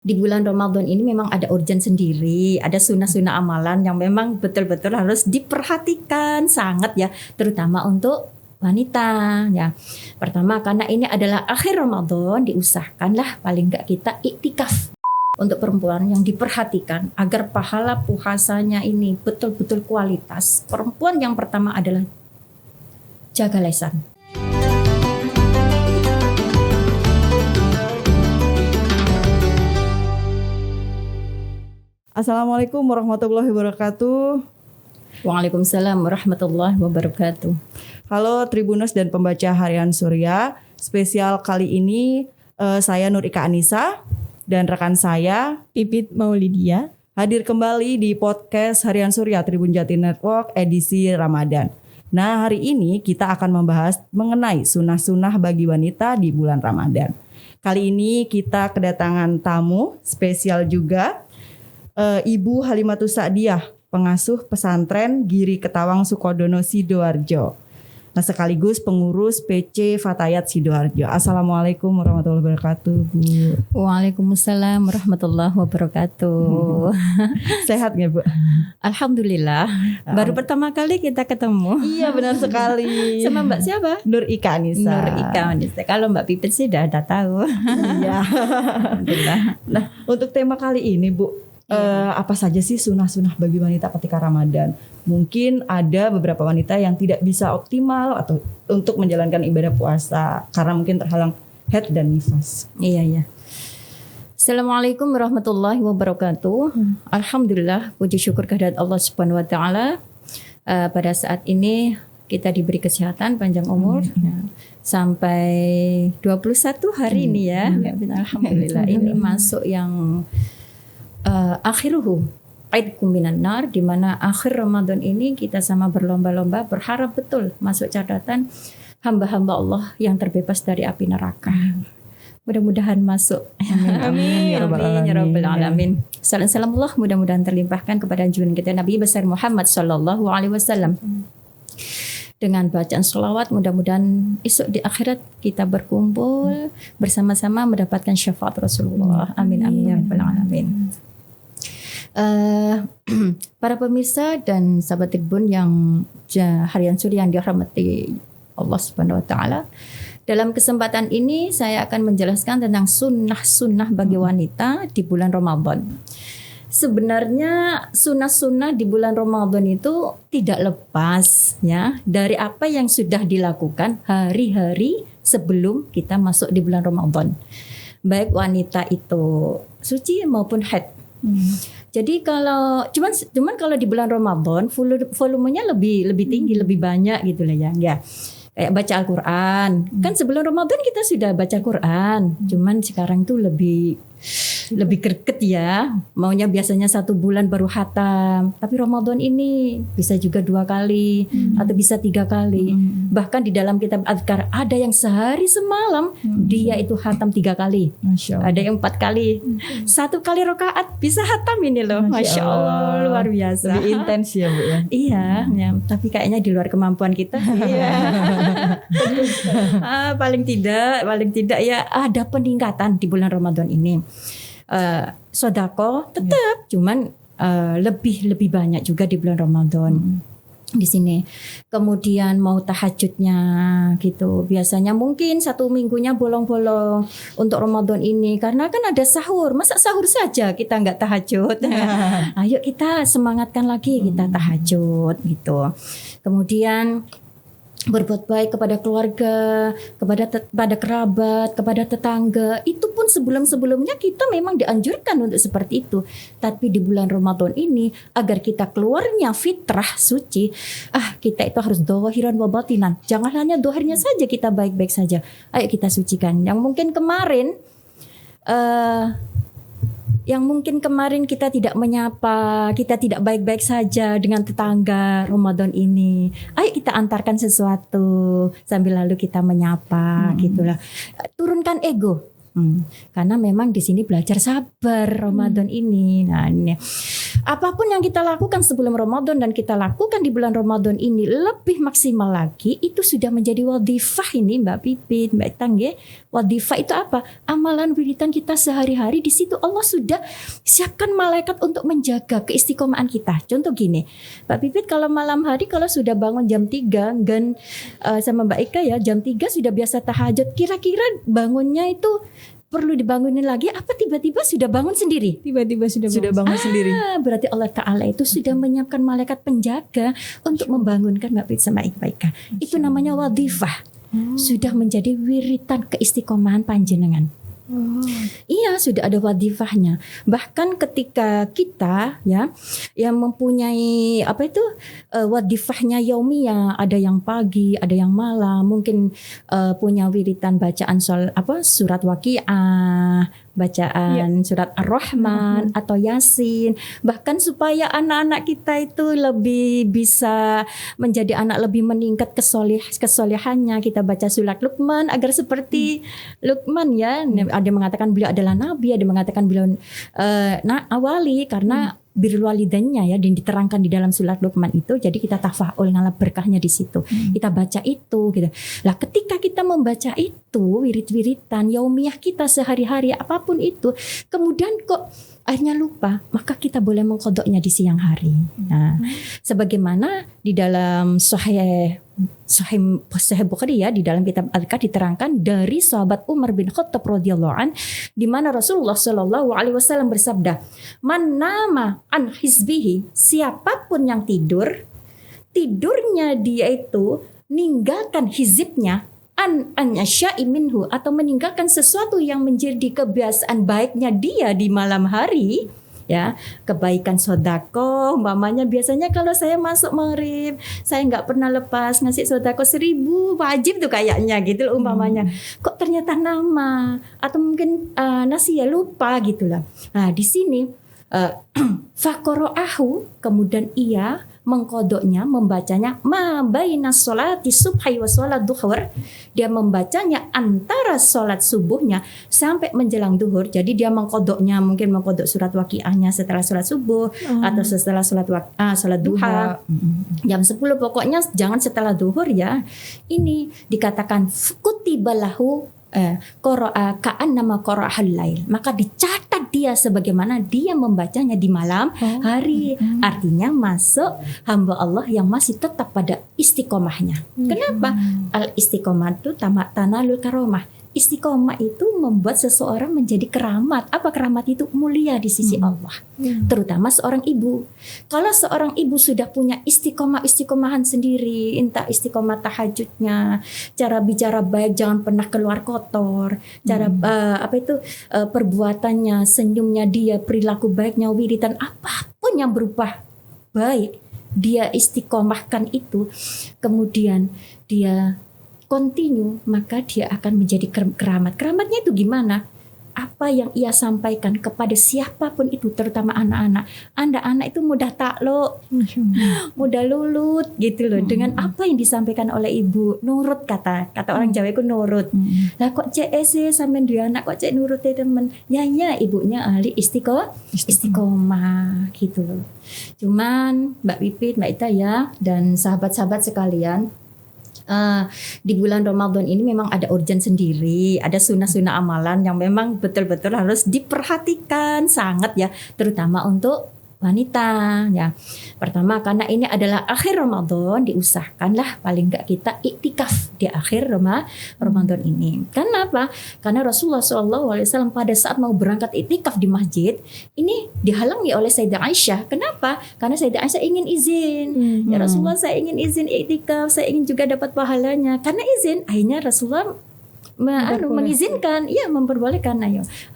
di bulan Ramadan ini memang ada urgen sendiri, ada sunnah-sunnah amalan yang memang betul-betul harus diperhatikan sangat ya, terutama untuk wanita ya. Pertama karena ini adalah akhir Ramadan, diusahakanlah paling enggak kita iktikaf. Untuk perempuan yang diperhatikan agar pahala puasanya ini betul-betul kualitas. Perempuan yang pertama adalah jaga lisan. Assalamualaikum warahmatullahi wabarakatuh. Waalaikumsalam warahmatullahi wabarakatuh. Halo Tribuners dan pembaca Harian Surya. Spesial kali ini saya Nur Ika Anissa dan rekan saya Pipit Maulidia hadir kembali di podcast Harian Surya Tribun Jati Network edisi Ramadan. Nah, hari ini kita akan membahas mengenai sunnah-sunnah bagi wanita di bulan Ramadan. Kali ini kita kedatangan tamu spesial juga, Ibu Halimatus Sa'diyah, pengasuh pesantren Giri Ketawang Sukodono Sidoarjo. Nah, sekaligus pengurus PC Fatayat Sidoarjo. Assalamualaikum warahmatullahi wabarakatuh, Bu. Waalaikumsalam warahmatullahi wabarakatuh. Sehat nggak, Bu? Alhamdulillah. Baru pertama kali kita ketemu. Iya, benar sekali. Sama Mbak siapa? Nur Ika Anissa. Nur Ika Anissa. Kalau Mbak Pipit sih udah tahu. Iya. Alhamdulillah. Nah, untuk tema kali ini, Bu, apa saja sih sunnah-sunnah bagi wanita ketika Ramadan? Mungkin ada beberapa wanita yang tidak bisa optimal atau untuk menjalankan ibadah puasa karena mungkin terhalang haid dan nifas. Iya. Assalamualaikum warahmatullahi wabarakatuh. Alhamdulillah, puji syukur kehadirat Allah Subhanahu wa taala. Pada saat ini kita diberi kesehatan, panjang umur sampai 21 hari ini ya. Alhamdulillah, ini masuk yang akhiruhu aidkum minan nar, di mana akhir Ramadan ini kita sama berlomba-lomba berharap betul masuk catatan hamba-hamba Allah yang terbebas dari api neraka. Mudah-mudahan masuk. Amin. Ya Rabbal Alamin. Salam Allah mudah-mudahan terlimpahkan kepada junjungan kita Nabi besar Muhammad sallallahu alaihi wasallam. Dengan bacaan sholawat, mudah-mudahan esok di akhirat kita berkumpul bersama-sama mendapatkan syafaat Rasulullah. Amin amin ya Rabbal Alamin. Para pemirsa dan sahabat Tribun yang Harian Surya yang dirahmati Allah Subhanahu wa taala, dalam kesempatan ini saya akan menjelaskan tentang sunnah-sunnah bagi wanita di bulan Ramadan. Sebenarnya sunnah-sunnah di bulan Ramadan itu tidak lepas ya dari apa yang sudah dilakukan hari-hari sebelum kita masuk di bulan Ramadan. Baik wanita itu suci maupun haid. Jadi kalau cuman kalau di bulan Ramadan volumenya lebih tinggi, lebih banyak gitu lah ya. Ya. Kayak baca Al-Qur'an. Kan sebelum Ramadan kita sudah baca Al-Qur'an. Cuman sekarang tuh lebih greget ya. Maunya biasanya 1 bulan baru khatam. Tapi Ramadan ini bisa juga 2 kali atau bisa 3 kali. Bahkan di dalam kitab Adhkar ada yang sehari semalam dia itu khatam 3 kali. Ada yang 4 kali. 1 kali rakaat bisa khatam ini loh. Masya Allah, luar biasa. Lebih intens ya, Bu ya. Iya, ya, tapi kayaknya di luar kemampuan kita. Iya. Paling tidak ya ada peningkatan di bulan Ramadan ini. Sodako tetap, cuman lebih banyak juga di bulan Ramadan. Di sini. Kemudian mau tahajudnya gitu. Biasanya mungkin 1 minggunya bolong-bolong untuk Ramadan ini karena kan ada sahur. Masa sahur saja kita nggak tahajud? Ayo kita semangatkan lagi kita tahajud gitu. Kemudian berbuat baik kepada keluarga, kepada kerabat, kepada tetangga. Itu pun sebelum-sebelumnya kita memang dianjurkan untuk seperti itu. Tapi di bulan Ramadan ini agar kita keluarnya fitrah suci, kita itu harus dohiran wa batinan. Jangan hanya dohirnya saja kita baik-baik saja. Ayo kita sucikan. Yang mungkin kemarin kita tidak menyapa, kita tidak baik-baik saja dengan tetangga Ramadan ini. Ayo kita antarkan sesuatu sambil lalu kita menyapa gitulah. Turunkan ego. Karena memang di sini belajar sabar Ramadan ini. Nah, ini apapun yang kita lakukan sebelum Ramadan dan kita lakukan di bulan Ramadan ini lebih maksimal lagi, itu sudah menjadi wadifah ini Mbak Pipit, Mbak Tangge. Wadifah itu apa? Amalan wiridan kita sehari-hari. Di situ Allah sudah siapkan malaikat untuk menjaga keistiqomahan kita. Contoh gini, Mbak Pipit kalau malam hari kalau sudah bangun jam 3 dan sama Mbak Ika ya jam 3 sudah biasa tahajud, kira-kira bangunnya itu perlu dibangunin lagi apa tiba-tiba sudah bangun sendiri? Tiba-tiba sudah bangun sendiri. Berarti Allah Ta'ala itu sudah menyiapkan malaikat penjaga untuk membangunkan Mbak Pit sama Ika. Itu namanya wadifah. Sudah menjadi wiritan keistiqomahan panjenengan. Iya, sudah ada wadifahnya. Bahkan ketika kita ya yang mempunyai wadifahnya yaumiyah, ada yang pagi, ada yang malam, mungkin punya wiritan bacaan surat Waqiah, bacaan surat Ar-Rahman atau Yasin, bahkan supaya anak-anak kita itu lebih bisa menjadi anak lebih meningkat kesolehannya, kita baca surat Luqman agar seperti Luqman ya. Ada yang mengatakan beliau adalah nabi, ada yang mengatakan beliau wali karena birrul walidainnya ya, dan diterangkan di dalam surat Luqman itu. Jadi kita tafaul ngalap berkahnya di situ. Kita baca itu gitu. Lah ketika kita membaca itu wirid-wiritan yaumiyah kita sehari-hari apapun itu, kemudian kok akhirnya lupa, maka kita boleh mengqodoknya di siang hari. Nah, sebagaimana di dalam Sahih Bukhari ya, di dalam kitab Al-Adhkar diterangkan dari sahabat Umar bin Khattab radhiyallahu an, di mana Rasulullah Shallallahu alaihi wasallam bersabda, "Man nama an hizbihi," siapapun yang tidurnya dia itu ninggalkan hizibnya, an yasya'i minhu, atau meninggalkan sesuatu yang menjadi kebiasaan baiknya dia di malam hari. Ya, kebaikan sodako, umpamanya biasanya kalau saya masuk maghrib, saya nggak pernah lepas ngasih sodako 1.000, wajib tuh kayaknya gitu loh umpamanya. Kok ternyata nama atau mungkin nasi ya lupa gitulah. Nah di sini fakoro'ahu, kemudian ia mengkodoknya, membacanya ma baina sholati subhi wa sholat duhur. Dia membacanya antara sholat subuhnya sampai menjelang duhur. Jadi dia mengkodoknya, mungkin mengkodok surat Waqiahnya setelah sholat subuh atau setelah sholat duha jam 10, pokoknya jangan setelah duhur ya. Ini dikatakan kutibalahu qara'a ka'annama qara'ahal lail, maka dicatat dia sebagaimana dia membacanya di malam hari. Artinya masuk hamba Allah yang masih tetap pada istiqomahnya. Kenapa? Al istiqomah itu tanalul karomah. Istiqomah itu membuat seseorang menjadi keramat. Apa keramat itu? Mulia di sisi Allah. Terutama seorang ibu. Kalau seorang ibu sudah punya istiqomahan sendiri, entah istiqomah tahajudnya, cara bicara baik, jangan pernah keluar kotor, cara perbuatannya, senyumnya dia, perilaku baiknya, wiridan apapun yang berupa baik, dia istiqomahkan itu, kemudian dia continue, maka dia akan menjadi keramat. Keramatnya itu gimana? Apa yang ia sampaikan kepada siapapun itu, terutama anak-anak. Anak-anak itu mudah takluk, mudah lulut gitu loh. Dengan apa yang disampaikan oleh ibu, nurut kata orang Jawa itu nurut. Lah kok CS sampean dua anak kok cek nurut temen? Ya ibunya ahli istiqomah gitu loh. Cuman Mbak Pipit, Mbak Ita ya, dan sahabat-sahabat sekalian, di bulan Ramadan ini memang ada urgen sendiri, ada sunnah-sunnah amalan yang memang betul-betul harus diperhatikan sangat ya, terutama untuk wanita ya. Pertama, karena ini adalah akhir Ramadan, diusahakanlah paling enggak kita iktikaf di akhir Ramadan ini. Kenapa? Karena Rasulullah SAW pada saat mau berangkat iktikaf di masjid ini dihalangi oleh Sayyidah Aisyah. Kenapa? Karena Sayyidah Aisyah ingin izin. Ya Rasulullah, saya ingin izin iktikaf, saya ingin juga dapat pahalanya. Karena izin, akhirnya Rasulullah mengizinkan, memperbolehkan.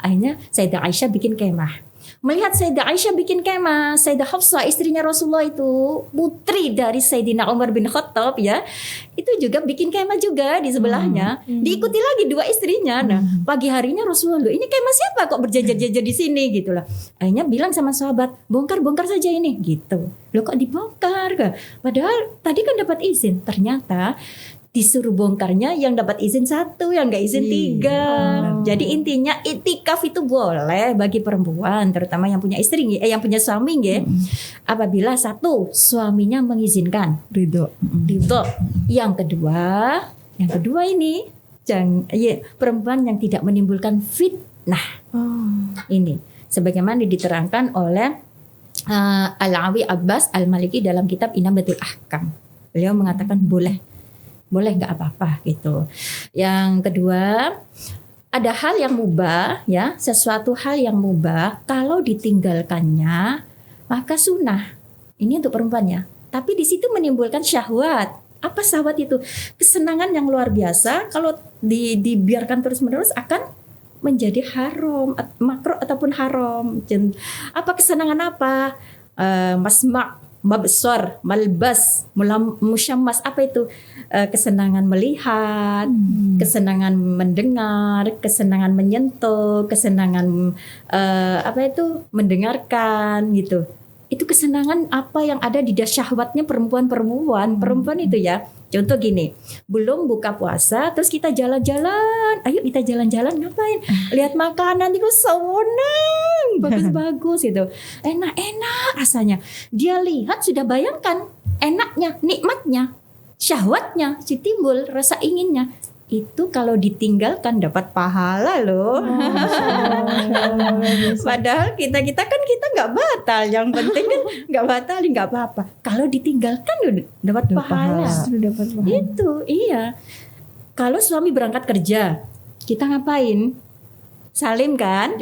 Akhirnya Sayyidah Aisyah bikin kemah. Melihat Sayyidah Aisyah bikin kemah, Sayyidah Hafsah istrinya Rasulullah itu, putri dari Sayyidina Umar bin Khattab ya, itu juga bikin kemah juga di sebelahnya. Diikuti lagi dua istrinya. Nah, pagi harinya Rasulullah, ini kemah siapa kok berjajar-jajar di sini gitu lah. Akhirnya bilang sama sahabat, bongkar saja ini gitu. Loh kok dibongkar? Padahal tadi kan dapat izin. Ternyata disuruh bongkarnya yang dapat izin 1, yang nggak izin 3. Jadi intinya itikaf itu boleh bagi perempuan, terutama yang punya istri, yang punya suami, apabila 1 suaminya mengizinkan, Ridho. ridho. Yang kedua ini perempuan yang tidak menimbulkan fitnah. Ini sebagaimana diterangkan oleh Al-Awi Abbas Al-Maliki dalam kitab Inambatul Ahkam. Beliau mengatakan boleh nggak apa-apa gitu. Yang kedua, ada hal yang mubah ya, sesuatu hal yang mubah kalau ditinggalkannya maka sunnah. Ini untuk perempuannya. Tapi di situ menimbulkan syahwat. Apa syahwat itu? Kesenangan yang luar biasa kalau dibiarkan terus-menerus akan menjadi haram, makruh ataupun haram. Apa kesenangan apa? Masma' mabsor, malbas, musyammas, apa itu? Kesenangan melihat, kesenangan mendengar, kesenangan menyentuh, kesenangan mendengarkan gitu. Itu kesenangan apa yang ada di syahwatnya perempuan itu ya. Contoh gini, belum buka puasa terus kita jalan-jalan, ayo kita jalan-jalan ngapain? Lihat makanan itu senang, bagus-bagus itu, enak-enak rasanya. Dia lihat sudah bayangkan enaknya, nikmatnya, syahwatnya, si timbul rasa inginnya. Itu kalau ditinggalkan dapat pahala loh. Padahal kita kan kita nggak batal, yang penting kan nggak batal, nggak apa-apa. Kalau ditinggalkan dapat pahala. Itu iya. Kalau suami berangkat kerja, kita ngapain? Salim kan?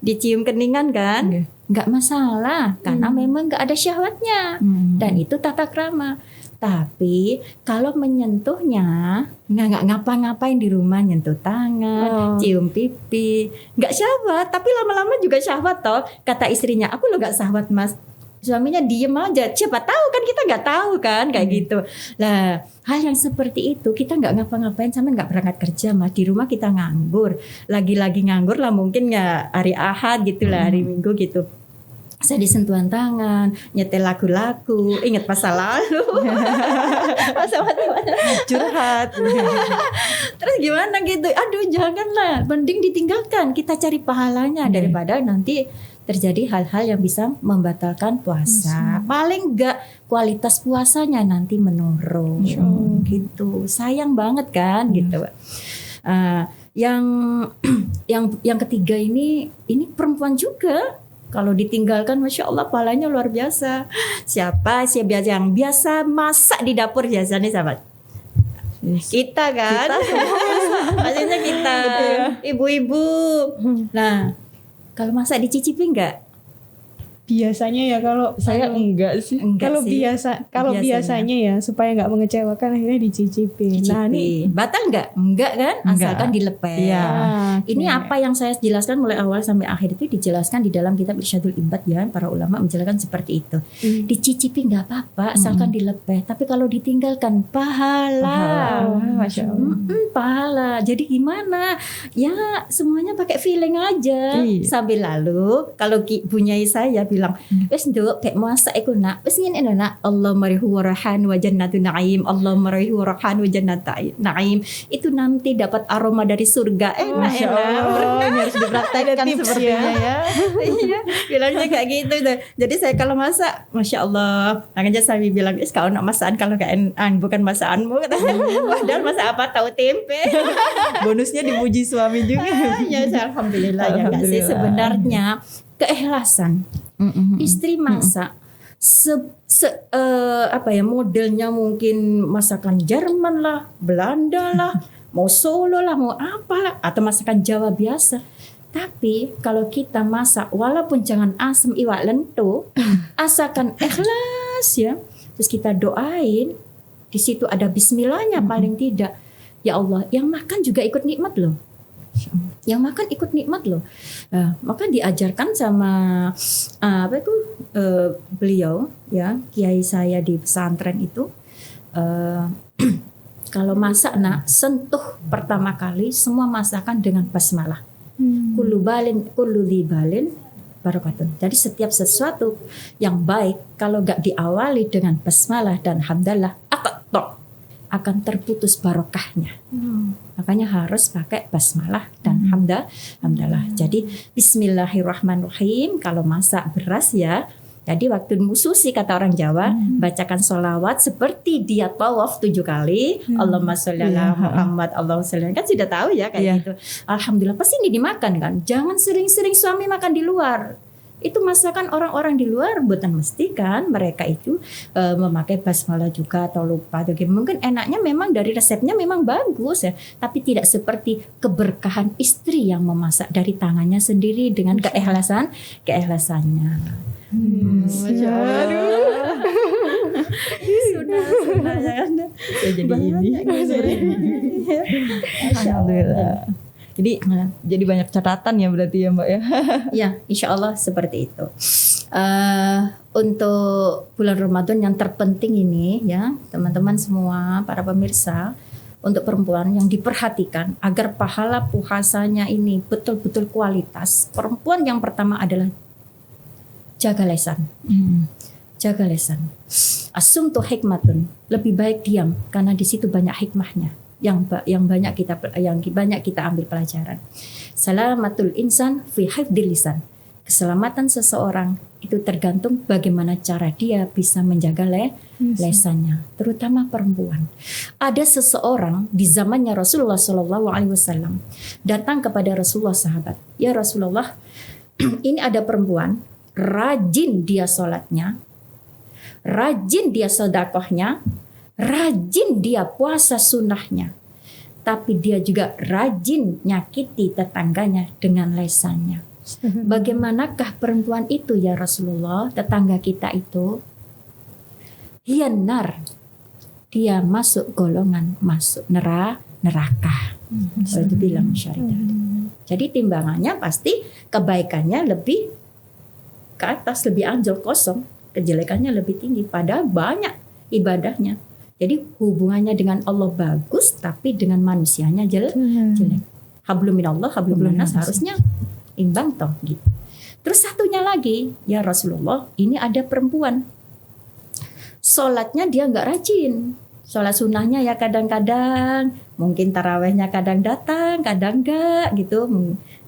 Dicium keningan kan? Nggak masalah, karena memang nggak ada syahwatnya. Dan itu tata krama. Tapi kalau menyentuhnya nggak ngapa-ngapain di rumah, nyentuh tangan, cium pipi, nggak syahwat. Tapi lama-lama juga syahwat toh. Kata istrinya, aku lo nggak syahwat mas. Suaminya diem aja. Siapa tahu kan, kita nggak tahu kan kayak gitu. Lah hal yang seperti itu kita nggak ngapa-ngapain, sama nggak berangkat kerja mas. Di rumah kita nganggur, lagi-lagi nganggur lah, mungkin nggak hari Ahad gitulah, hari Minggu gitu. Saya disentuhan tangan, nyetel lagu-lagu, ingat masa lalu, masa curhat. Terus gimana gitu? Aduh janganlah, mending ditinggalkan. Kita cari pahalanya daripada nanti terjadi hal-hal yang bisa membatalkan puasa. Paling enggak kualitas puasanya nanti menurun. Gitu. Sayang banget kan gitu. Yang ketiga ini perempuan juga. Kalau ditinggalkan, masya Allah, pahalanya luar biasa. Siapa yang biasa masak di dapur biasanya sahabat? Kita kan? Maksudnya kita, ibu-ibu. Nah, kalau masak dicicipi enggak? Biasanya ya, kalau saya enggak sih. Kalau biasanya ya supaya enggak mengecewakan akhirnya dicicipi. Nah, ini batal enggak kan? Asalkan dilepeh. Iya. Ini apa yang saya jelaskan mulai awal sampai akhir itu dijelaskan di dalam kitab Irsyadul Ibad ya. Para ulama menjelaskan seperti itu. Dicicipi enggak apa-apa asalkan dilepeh. Tapi kalau ditinggalkan pahala. Masya Allah. Pahala. Jadi gimana? Ya semuanya pakai feeling aja. Sambil lalu kalau bunyai saya bilang, wes nduk kayak masak iku nak, wes ngene nak, Allahumma rihu warahan wa jannatu na'im, Allahumma rihu warahan wa jannatu na'im. Itu nanti dapat aroma dari surga. Enak. Harus dipraktekkan sepertinya ya. Iya, bilangnya kayak gitu. Jadi saya kalau masak, masya Allah, makanya saya bilang, kalau nak masakan kalau kayak bukan masakanmu, padahal masak apa, tahu tempe. Bonusnya dipuji suami juga. Ya, alhamdulillah ya nggak sih. Sebenarnya keikhlasan. Istri masak modelnya mungkin masakan Jerman lah, Belanda lah, mau Solo lah, mau apalah, atau masakan Jawa biasa. Tapi kalau kita masak, walaupun jangan asam iwak lento, asalkan ikhlas ya, terus kita doain, di situ ada bismillahnya paling tidak. Ya Allah, yang makan juga ikut nikmat loh. Yang makan ikut nikmat loh. Maka diajarkan sama beliau ya, kiai saya di pesantren itu, kalau masak nak, sentuh pertama kali semua masakan dengan basmalah. Kullu dzibalin barakatun. Jadi setiap sesuatu yang baik kalau gak diawali dengan basmalah dan hamdalah, akan terputus barokahnya. Makanya harus pakai basmalah dan hamdalah. Jadi bismillahirrahmanirrahim kalau masak beras ya. Jadi waktu mususi kata orang Jawa, bacakan sholawat seperti dia tawaf 7 kali. Allahumma sholli ala Muhammad, Allahumma sholli, kan sudah tahu ya kayak gitu. Alhamdulillah, pasti ini dimakan kan. Jangan sering-sering suami makan di luar. Itu masakan orang-orang di luar, bukan mesti kan mereka itu memakai basmalah juga atau lupa atau gimana. Mungkin enaknya memang dari resepnya memang bagus ya, tapi tidak seperti keberkahan istri yang memasak dari tangannya sendiri dengan keikhlasannya. Masya Allah. Sunnah ya kan. Ya jadi ini. Alhamdulillah. Jadi banyak catatan ya berarti ya Mbak ya. Ya, insya Allah seperti itu. Untuk bulan Ramadan yang terpenting ini ya, teman-teman semua, para pemirsa, untuk perempuan yang diperhatikan agar pahala puasanya ini betul-betul kualitas. Perempuan yang pertama adalah jaga lisan. Jaga lisan. As-sumtu hikmatun. Lebih baik diam karena di situ banyak hikmahnya yang banyak kita ambil pelajaran. Salamatul insan fi hifdzil lisan. Keselamatan seseorang itu tergantung bagaimana cara dia bisa menjaga lisannya, terutama perempuan. Ada seseorang di zamannya Rasulullah SAW datang kepada Rasulullah sahabat. Ya Rasulullah, ini ada perempuan rajin dia sholatnya, rajin dia sedekahnya, rajin dia puasa sunnahnya, tapi dia juga rajin nyakiti tetangganya dengan lisannya. Bagaimanakah perempuan itu ya Rasulullah? Tetangga kita itu hiyanar, dia masuk golongan masuk neraka. Kalau dibilang syariat. Jadi timbangannya pasti kebaikannya lebih ke atas, lebih anjlok kosong, kejelekannya lebih tinggi, padahal banyak ibadahnya. Jadi hubungannya dengan Allah bagus, tapi dengan manusianya jelek. Hablum minallah, hablum minas, harusnya imbang toh gitu. Terus satunya lagi, ya Rasulullah, ini ada perempuan, sholatnya dia nggak rajin. Sholat sunnahnya ya kadang-kadang, mungkin tarawehnya kadang datang, kadang enggak gitu.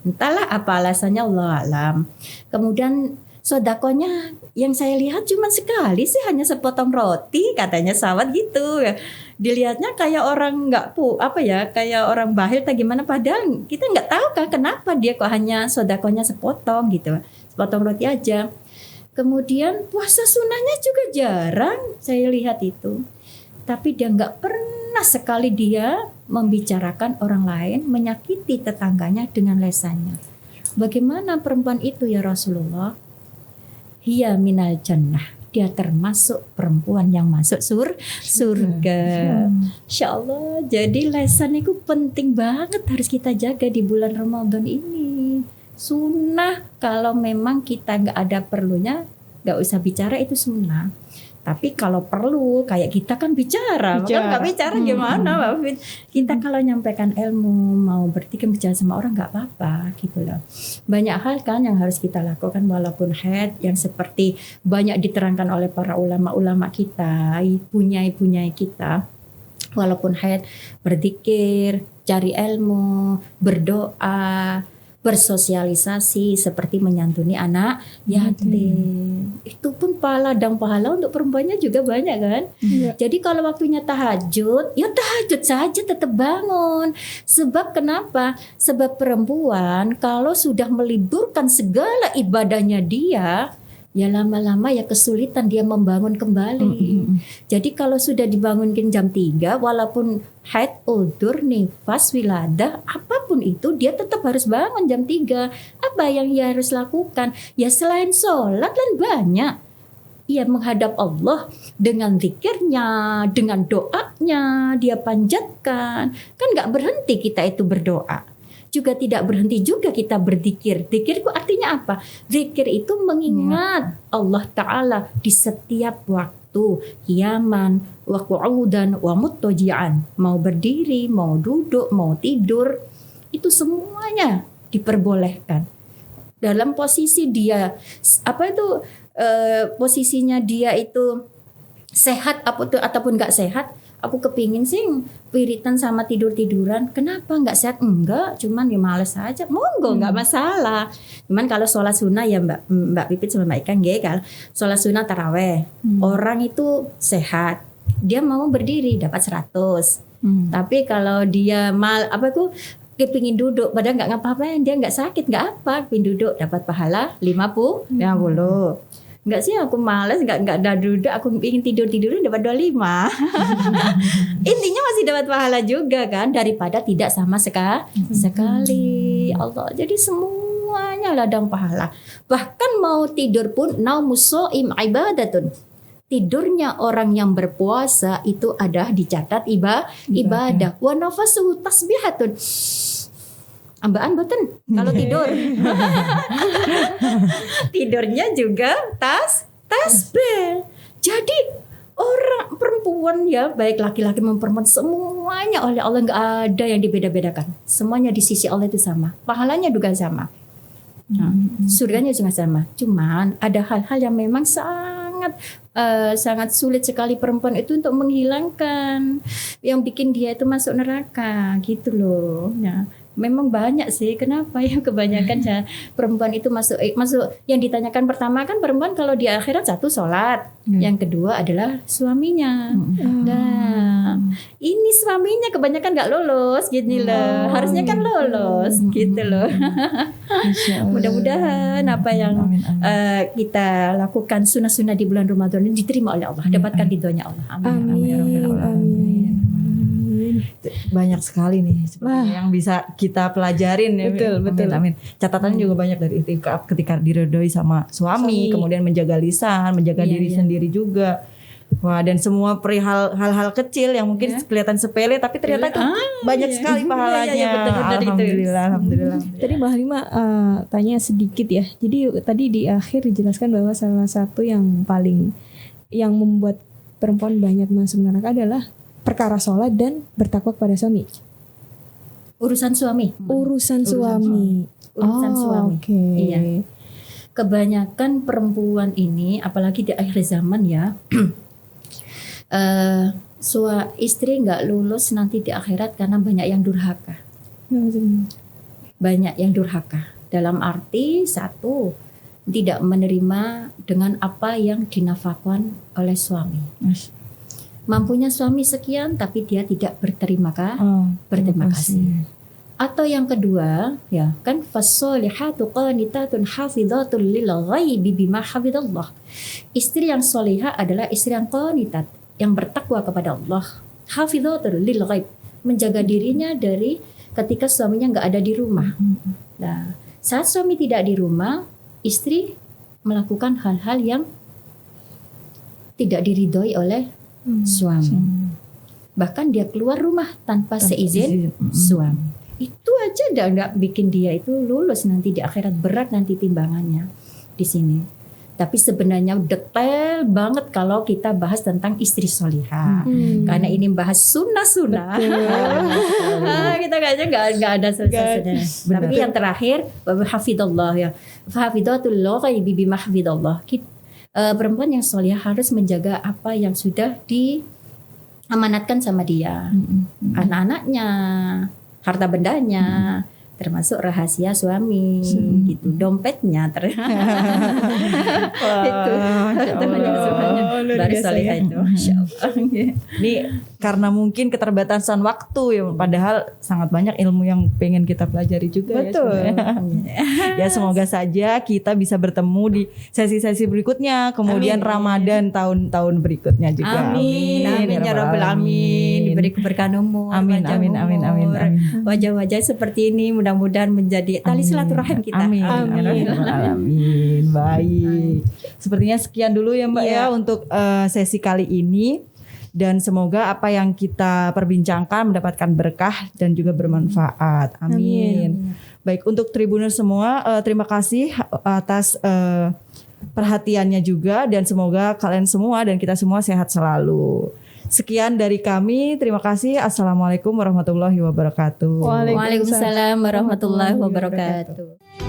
Entahlah apa alasannya, Allah alam. Kemudian sodakonya yang saya lihat cuma sekali sih, hanya sepotong roti katanya sahabat gitu ya. Dilihatnya kayak orang kayak orang bahil atau gimana, padahal kita nggak tahu kan kenapa dia kok hanya sodakonya sepotong gitu, sepotong roti aja. Kemudian puasa sunnahnya juga jarang saya lihat itu, tapi dia nggak pernah sekali dia membicarakan orang lain, menyakiti tetangganya dengan lesannya. Bagaimana perempuan itu ya Rasulullah? Hiya minal jannah, dia termasuk perempuan yang masuk surga. Insya Allah. Jadi lisan itu penting banget, harus kita jaga di bulan Ramadan ini. Sunnah, kalau memang kita nggak ada perlunya, nggak usah bicara, itu sunnah. Tapi kalau perlu, kayak kita kan bicara. Kan nggak bicara gimana Mbak Fit? Kita kalau nyampaikan ilmu, mau bertikai bicara sama orang nggak apa-apa gitu loh. Banyak hal kan yang harus kita lakukan walaupun haid, yang seperti banyak diterangkan oleh para ulama-ulama kita, punyai-punyai kita. Walaupun haid, berzikir, cari ilmu, berdoa, bersosialisasi seperti menyantuni anak yatim. Itu pun pahala untuk perempuannya juga banyak kan. Jadi kalau waktunya tahajud, ya tahajud saja, tetap bangun. Sebab kenapa? Sebab perempuan kalau sudah meliburkan segala ibadahnya dia, ya lama-lama ya kesulitan dia membangun kembali. Jadi kalau sudah dibangunkan jam 3, walaupun haid, udzur, nifas, wiladah, apapun itu dia tetap harus bangun jam 3. Apa yang dia harus lakukan? Ya selain sholat kan banyak. Ia menghadap Allah dengan zikirnya, dengan doanya, dia panjatkan. Kan gak berhenti kita itu berdoa. Juga tidak berhenti juga kita berzikir. Zikir itu artinya apa? Zikir itu mengingat Allah Ta'ala di setiap waktu. Qiyaman, wa qu'udan, wa muttaji'an. Mau berdiri, mau duduk, mau tidur. Itu semuanya diperbolehkan. Dalam posisi dia, posisinya dia itu sehat ataupun gak sehat, aku kepingin sih wiritan sama tidur-tiduran. Kenapa nggak sehat? Enggak, cuman ya males aja. Monggo, nggak masalah. Cuman kalau sholat sunnah ya Mbak Pipit sama Mbak Ika nggih, kalau sholat sunnah taraweh, orang itu sehat, dia mau berdiri dapat 100. Tapi kalau dia kepingin duduk, padahal nggak ngapa-ngapain, dia nggak sakit, nggak apa, kepingin duduk dapat pahala 50. Enggak sih, aku males, enggak ada duduk, aku ingin tidur-tiduran dapat 25. Intinya masih dapat pahala juga kan, daripada tidak sama sekali. Allah, jadi semuanya ladang pahala. Bahkan mau tidur pun naumus shaim ibadatun. Tidurnya orang yang berpuasa itu ada dicatat ibadah. Wa nafasuhu tasbihatun. Ambaan boten kalau tidur. Tidurnya juga tasbih. Jadi orang perempuan ya, baik laki-laki maupun perempuan, semuanya oleh Allah, nggak ada yang dibeda-bedakan. Semuanya di sisi Allah itu sama. Pahalanya juga sama. Nah, surganya juga sama. Cuman ada hal-hal yang memang sangat sulit sekali perempuan itu untuk menghilangkan, yang bikin dia itu masuk neraka gitu loh. Nah, memang banyak sih kenapa ya kebanyakan perempuan itu masuk yang ditanyakan pertama kan perempuan kalau di akhirat satu sholat, yang kedua adalah suaminya. Nah, ini suaminya kebanyakan nggak lolos gitu loh. Harusnya kan lolos gitu loh. Mudah-mudahan apa yang kita lakukan sunnah-sunnah di bulan Ramadan ini diterima oleh Allah, dapatkan ridhonya Allah. Amin. Banyak sekali nih yang bisa kita pelajarin ya. Betul. Amin. Catatannya juga banyak dari itikaf ketika diridhoi sama suami, kemudian menjaga lisan, menjaga diri sendiri juga. Wah, dan semua perihal hal-hal kecil yang mungkin kelihatan sepele tapi ternyata itu banyak sekali pahalanya. Alhamdulillah. Tadi Mbak Halimah tanya sedikit ya. Jadi tadi di akhir dijelaskan bahwa salah satu yang membuat perempuan banyak masuk neraka adalah perkara sholat dan bertakwa kepada suami. Urusan suami. Urusan suami. Okay. Iya. Kebanyakan perempuan ini, apalagi di akhir zaman ya, istri nggak lulus nanti di akhirat karena banyak yang durhaka. Banyak yang durhaka. Dalam arti satu, tidak menerima dengan apa yang dinafkahkan oleh suami. Mampunya suami sekian tapi dia tidak berterima kasih. Atau yang kedua ya kan, fasolihatu qanitatun hafidhatun lil ghaibi bima hafidallah. Istri yang solihah adalah istri yang qanitat, yang bertakwa kepada Allah. Hafidhatun lil ghaib, menjaga dirinya dari ketika suaminya nggak ada di rumah. Nah, saat suami tidak di rumah, istri melakukan hal-hal yang tidak diridhoi oleh suami. Bahkan dia keluar rumah tanpa seizin suami. Itu aja nggak bikin dia itu lulus nanti di akhirat, berat nanti timbangannya di sini. Tapi sebenarnya detail banget kalau kita bahas tentang istri solihah. Karena ini bahas sunnah-sunnah. Kita kayaknya nggak ada selesai-selesai. Tapi yang terakhir, hafidallah ya. Hafidatul ghaibi bima hafidallah. Perempuan yang solihah harus menjaga apa yang sudah diamanatkan sama dia, anak-anaknya, harta bendanya, termasuk rahasia suami, gitu, dompetnya, itu baru solihah itu, Masya Allah. Ini karena mungkin keterbatasan waktu ya, padahal sangat banyak ilmu yang pengen kita pelajari juga. Betul. Ya semoga saja kita bisa bertemu di sesi-sesi berikutnya, kemudian Ramadan tahun-tahun berikutnya juga. Amin ya Rabbal Alamin. Diberi keberkahan umur. Amin. Wajah-wajah seperti ini mudah-mudahan menjadi tali silaturahim kita. Amin. Baik. Sepertinya sekian dulu ya Mbak ya untuk sesi kali ini. Dan semoga apa yang kita perbincangkan mendapatkan berkah dan juga bermanfaat. Amin. Baik, untuk Tribuners semua, terima kasih atas perhatiannya juga, dan semoga kalian semua dan kita semua sehat selalu. Sekian dari kami, terima kasih. Assalamualaikum warahmatullahi wabarakatuh. Waalaikumsalam warahmatullahi wabarakatuh.